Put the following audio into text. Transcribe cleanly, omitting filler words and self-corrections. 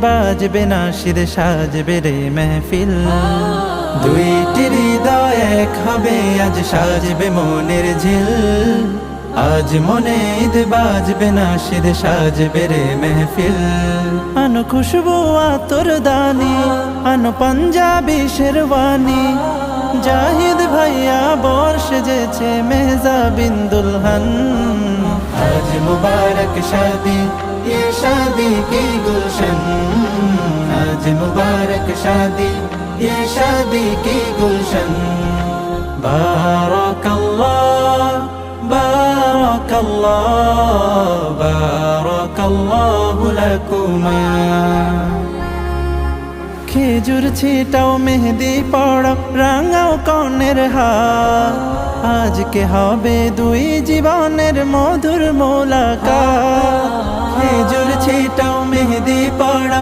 বাজবে নাশিদ সাজবে রে মেহফিল দুইটি হৃদয় এক হবে আজ সাজবে মনের ঝিল আজ মনে ঈদ বাজবে নাশিদ সাজবে রে মেহফিল আনো খুশবু আতর দানি আনো পাঞ্জাবি শেরওয়ানি জাহিদ ভাইয়া বর্ষ যেছে মেহজাবিন দুলহন আজ মুবারক शादी ये शादी की गुलशन आज मुबारक शादी ये शादी की गुलशन बारक अल्लाह बारक अल्लाह बारक अल्लाह लकुमा খেজুর ছিটাও মেহেদি পড়াও রাঙাও কনের হাত আজকে হবে দুই জীবনের মধুর মোলাকাত খেজুর ছিটাও মেহেদি পড়াও